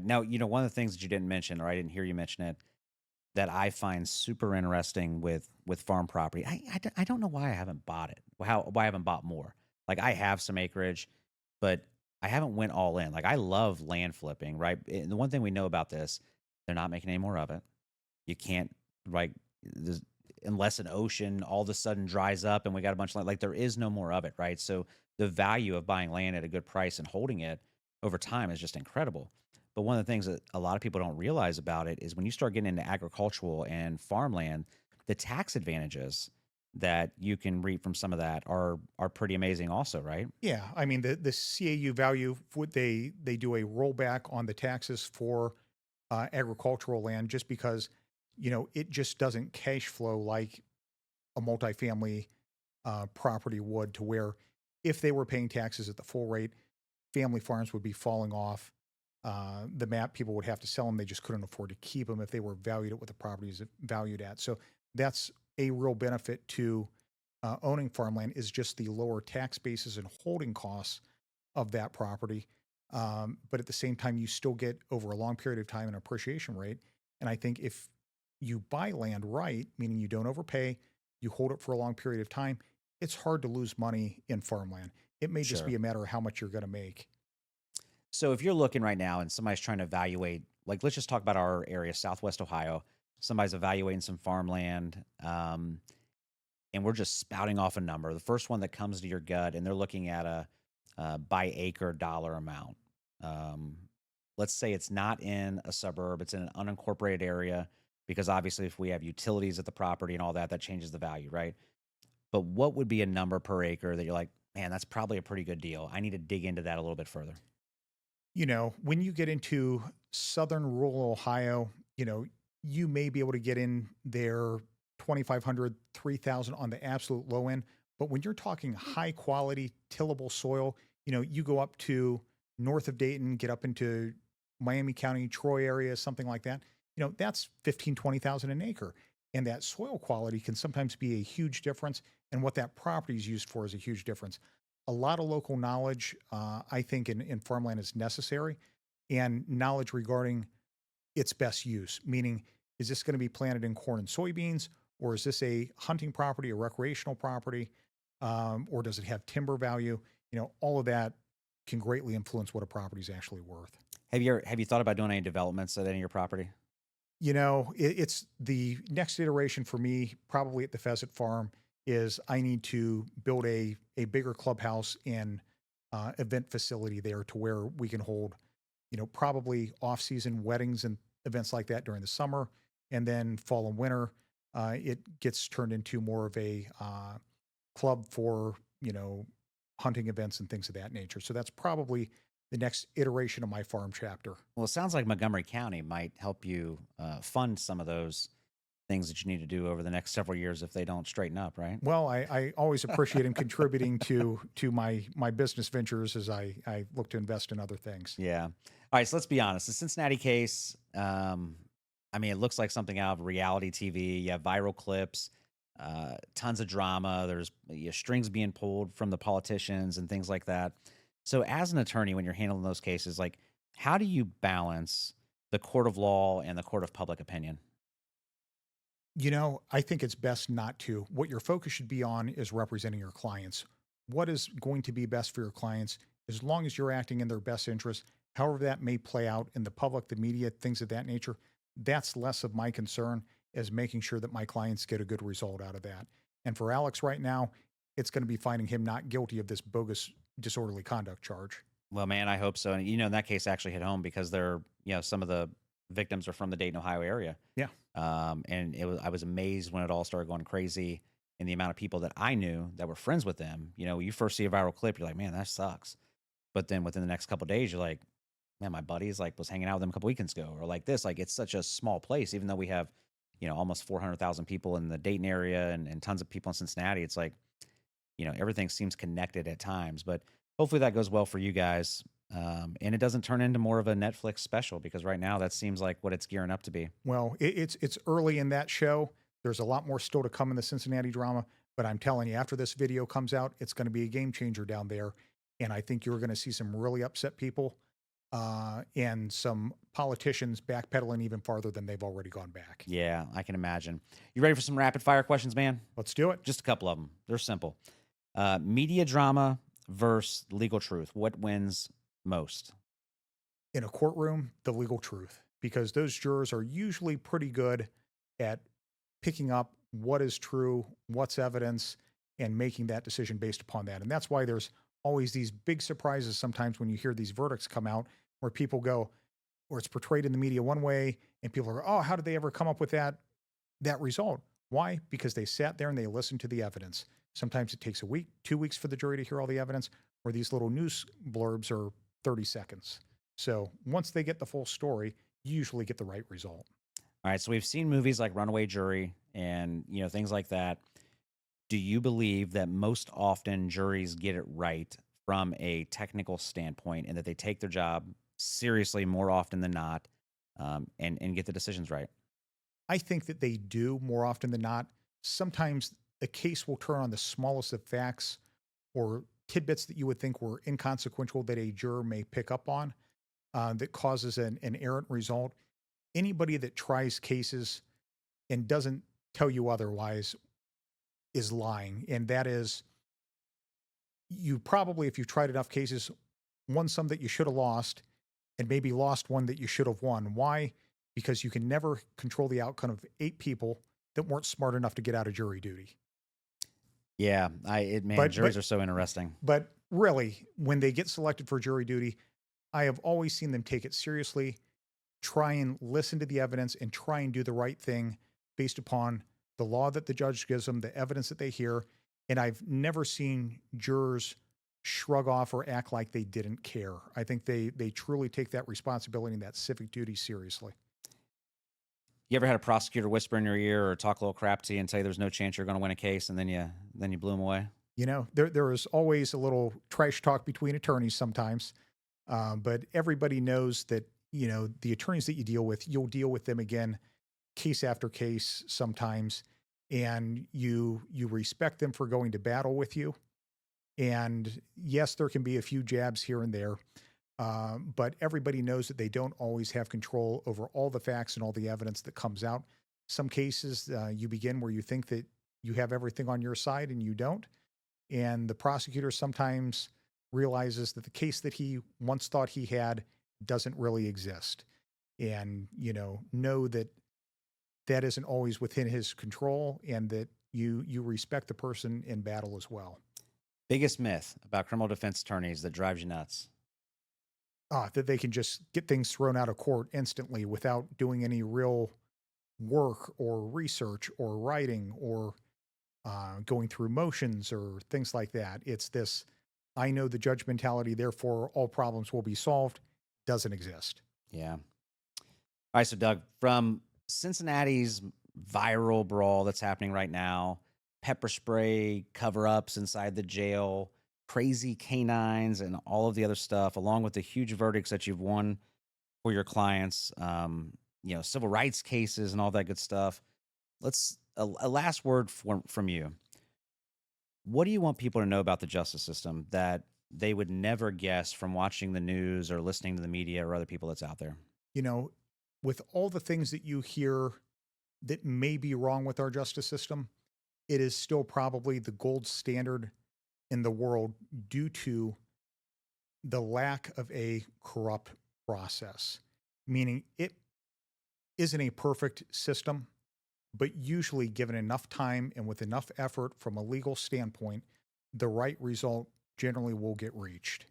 Now, one of the things that you didn't mention, or I didn't hear you mention it, that I find super interesting with farm property. I don't know why I haven't bought it. Why I haven't bought more. Like I have some acreage, but I haven't went all in. Like I love land flipping, right? And the one thing we know about this, they're not making any more of it. You can't like there's, unless an ocean all of a sudden dries up and we got a bunch of land, like there is no more of it, right? So the value of buying land at a good price and holding it over time is just incredible. But one of the things that a lot of people don't realize about it is when you start getting into agricultural and farmland, the tax advantages that you can reap from some of that are pretty amazing also, right? Yeah, I mean the CAU value, what they do a rollback on the taxes for agricultural land just because it just doesn't cash flow like a multifamily property would, to where if they were paying taxes at the full rate, family farms would be falling off. The map people would have to sell them; they just couldn't afford to keep them if they were valued at what the property is valued at. So that's a real benefit to owning farmland, is just the lower tax bases and holding costs of that property. But at the same time, you still get over a long period of time an appreciation rate. And I think if you buy land right, meaning you don't overpay, you hold it for a long period of time, it's hard to lose money in farmland. It may just be Sure. a matter of how much you're going to make. So if you're looking right now and somebody's trying to evaluate, like let's just talk about our area, Southwest Ohio. Somebody's evaluating some farmland, and we're just spouting off a number. The first one that comes to your gut, and they're looking at a by acre dollar amount. Let's say it's not in a suburb; it's in an unincorporated area, because obviously, if we have utilities at the property and all that, that changes the value, right? But what would be a number per acre that you're like, man, that's probably a pretty good deal. I need to dig into that a little bit further. When you get into southern rural Ohio, you may be able to get in there 2,500, 3,000 on the absolute low end. But when you're talking high quality tillable soil, you go up to north of Dayton, get up into Miami County, Troy area, something like that. That's 15, 20,000 an acre. And that soil quality can sometimes be a huge difference. And what that property is used for is a huge difference. A lot of local knowledge, I think, in farmland is necessary, and knowledge regarding its best use, meaning, is this going to be planted in corn and soybeans, or is this a hunting property, a recreational property, or does it have timber value? All of that can greatly influence what a property is actually worth. Have you thought about doing any developments at any of your property? It's the next iteration for me, probably at the pheasant farm, is I need to build a bigger clubhouse and event facility there, to where we can hold, probably off season weddings and events like that during the summer, and then fall and winter, it gets turned into more of a club for hunting events and things of that nature. So that's probably the next iteration of my farm chapter. Well, it sounds like Montgomery County might help you fund some of those things that you need to do over the next several years if they don't straighten up, right? Well, I always appreciate him contributing to my business ventures as I look to invest in other things. Yeah. All right. So let's be honest. The Cincinnati case, I mean, it looks like something out of reality TV. You have viral clips, tons of drama. There's strings being pulled from the politicians and things like that. So, as an attorney, when you're handling those cases, like, how do you balance the court of law and the court of public opinion? I think it's best not to. What your focus should be on is representing your clients. What is going to be best for your clients, as long as you're acting in their best interest, however that may play out in the public, the media, things of that nature, that's less of my concern, as making sure that my clients get a good result out of that. And for Alex right now, it's going to be finding him not guilty of this bogus disorderly conduct charge. Well, man, I hope so. And in that case actually hit home because some of the victims are from the Dayton, Ohio area. Yeah. And I was amazed when it all started going crazy and the amount of people that I knew that were friends with them. You first see a viral clip, you're like, man, that sucks. But then within the next couple of days, you're like, man, my buddies like was hanging out with them a couple weekends ago, or like this. Like it's such a small place, even though we have, almost 400,000 people in the Dayton area and tons of people in Cincinnati. It's like, everything seems connected at times. But hopefully that goes well for you guys. And it doesn't turn into more of a Netflix special, because right now that seems like what it's gearing up to be. Well, it's early in that show. There's a lot more still to come in the Cincinnati drama, but I'm telling you, after this video comes out, it's going to be a game changer down there, and I think you're going to see some really upset people, and some politicians backpedaling even farther than they've already gone back. Yeah, I can imagine. You ready for some rapid fire questions, man? Let's do it. Just a couple of them. They're simple. Media drama versus legal truth. What wins most? In a courtroom, the legal truth, because those jurors are usually pretty good at picking up what is true, what's evidence, and making that decision based upon that. And that's why there's always these big surprises sometimes when you hear these verdicts come out where people go, or it's portrayed in the media one way, and people are, oh, how did they ever come up with that result? Why? Because they sat there and they listened to the evidence. Sometimes it takes a week, 2 weeks for the jury to hear all the evidence, or these little news blurbs are 30 seconds. So once they get the full story, you usually get the right result. All right, so we've seen movies like Runaway Jury and things like that. Do you believe that most often juries get it right from a technical standpoint, and that they take their job seriously more often than not, and get the decisions right? I think that they do more often than not. Sometimes a case will turn on the smallest of facts or tidbits that you would think were inconsequential that a juror may pick up on, that causes an errant result. Anybody that tries cases and doesn't tell you otherwise is lying. And that is, you probably, if you've tried enough cases, won some that you should have lost and maybe lost one that you should have won. Why? Because you can never control the outcome of 8 people that weren't smart enough to get out of jury duty. Yeah, man, But juries but are so interesting. but really, when they get selected for jury duty, I have always seen them take it seriously, try and listen to the evidence and try and do the right thing based upon the law that the judge gives them, the evidence that they hear. And I've never seen jurors shrug off or act like they didn't care. I think they truly take that responsibility and that civic duty seriously. You ever had a prosecutor whisper in your ear or talk a little crap to you and tell you there's no chance you're going to win a case, and then you blew them away? There is always a little trash talk between attorneys sometimes, but everybody knows that the attorneys that you deal with, you'll deal with them again, case after case sometimes, and you respect them for going to battle with you. And yes, there can be a few jabs here and there, but everybody knows that they don't always have control over all the facts and all the evidence that comes out. Some cases you begin where you think that you have everything on your side and you don't. And the prosecutor sometimes realizes that the case that he once thought he had doesn't really exist. And, know that that isn't always within his control and that you respect the person in battle as well. Biggest myth about criminal defense attorneys that drives you nuts? That they can just get things thrown out of court instantly without doing any real work or research or writing or going through motions or things like that. It's this, I know the judge mentality, therefore all problems will be solved, doesn't exist. Yeah. All right, so Doug, from Cincinnati's viral brawl that's happening right now, pepper spray cover-ups inside the jail, crazy canines, and all of the other stuff, along with the huge verdicts that you've won for your clients, civil rights cases and all that good stuff. Let's a last word from you. What do you want people to know about the justice system that they would never guess from watching the news or listening to the media or other people that's out there? With all the things that you hear that may be wrong with our justice system, it is still probably the gold standard in the world due to the lack of a corrupt process, meaning it isn't a perfect system, but usually given enough time and with enough effort from a legal standpoint, the right result generally will get reached.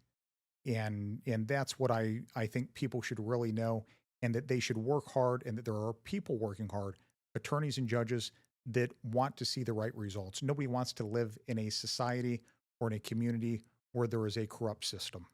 And that's what I think people should really know, and that they should work hard, and that there are people working hard, attorneys and judges that want to see the right results. Nobody wants to live in a society or in a community where there is a corrupt system.